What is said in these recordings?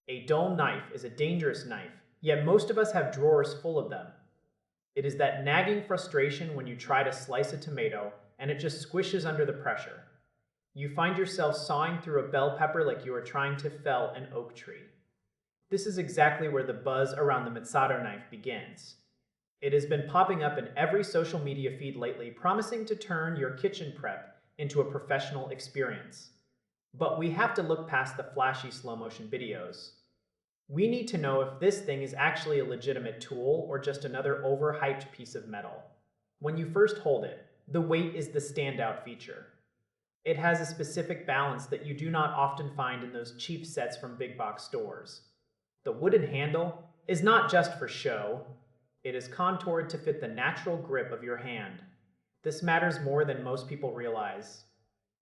A dull knife is a dangerous knife, yet most of us have drawers full of them. It is that nagging frustration when you try to slice a tomato and it just squishes under the pressure. You find yourself sawing through a bell pepper like you are trying to fell an oak tree. This is exactly where the buzz around the Matsato knife begins. It has been popping up in every social media feed lately, promising to turn your kitchen prep into a professional experience. But we have to look past the flashy slow motion videos. We need to know if this thing is actually a legitimate tool or just another overhyped piece of metal. When you first hold it, the weight is the standout feature. It has a specific balance that you do not often find in those cheap sets from big box stores. The wooden handle is not just for show, it is contoured to fit the natural grip of your hand. This matters more than most people realize.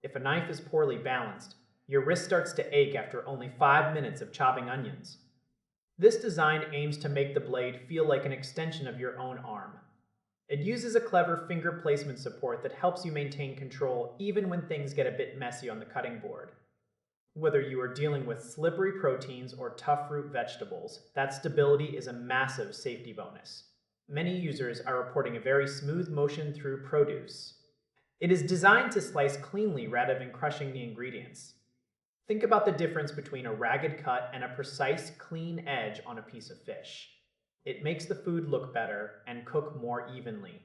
If a knife is poorly balanced, your wrist starts to ache after only 5 minutes of chopping onions. This design aims to make the blade feel like an extension of your own arm. It uses a clever finger placement support that helps you maintain control even when things get a bit messy on the cutting board. Whether you are dealing with slippery proteins or tough root vegetables, that stability is a massive safety bonus. Many users are reporting a very smooth motion through produce. It is designed to slice cleanly rather than crushing the ingredients. Think about the difference between a ragged cut and a precise, clean edge on a piece of fish. It makes the food look better and cook more evenly.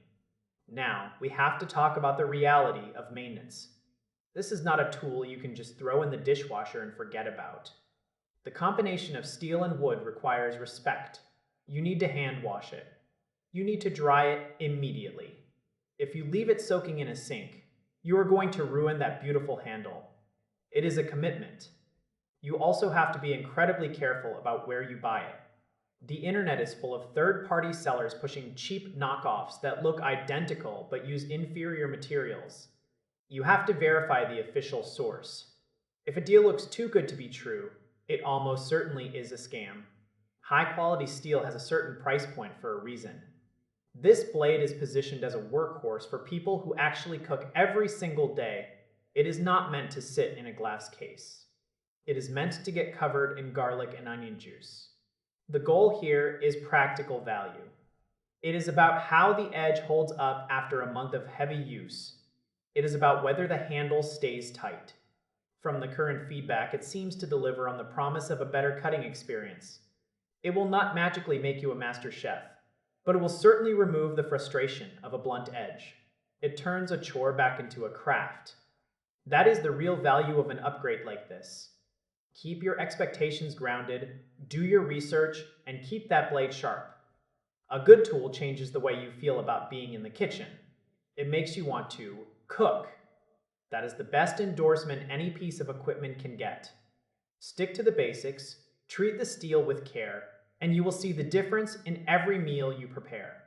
Now, we have to talk about the reality of maintenance. This is not a tool you can just throw in the dishwasher and forget about. The combination of steel and wood requires respect. You need to hand wash it. You need to dry it immediately. If you leave it soaking in a sink, you are going to ruin that beautiful handle. It is a commitment. You also have to be incredibly careful about where you buy it. The internet is full of third-party sellers pushing cheap knockoffs that look identical but use inferior materials. You have to verify the official source. If a deal looks too good to be true, it almost certainly is a scam. High-quality steel has a certain price point for a reason. This blade is positioned as a workhorse for people who actually cook every single day. It is not meant to sit in a glass case. It is meant to get covered in garlic and onion juice. The goal here is practical value. It is about how the edge holds up after a month of heavy use. It is about whether the handle stays tight. From the current feedback, it seems to deliver on the promise of a better cutting experience. It will not magically make you a master chef, but it will certainly remove the frustration of a blunt edge. It turns a chore back into a craft. That is the real value of an upgrade like this. Keep your expectations grounded, do your research, and keep that blade sharp. A good tool changes the way you feel about being in the kitchen. It makes you want to cook. That is the best endorsement any piece of equipment can get. Stick to the basics, treat the steel with care, and you will see the difference in every meal you prepare.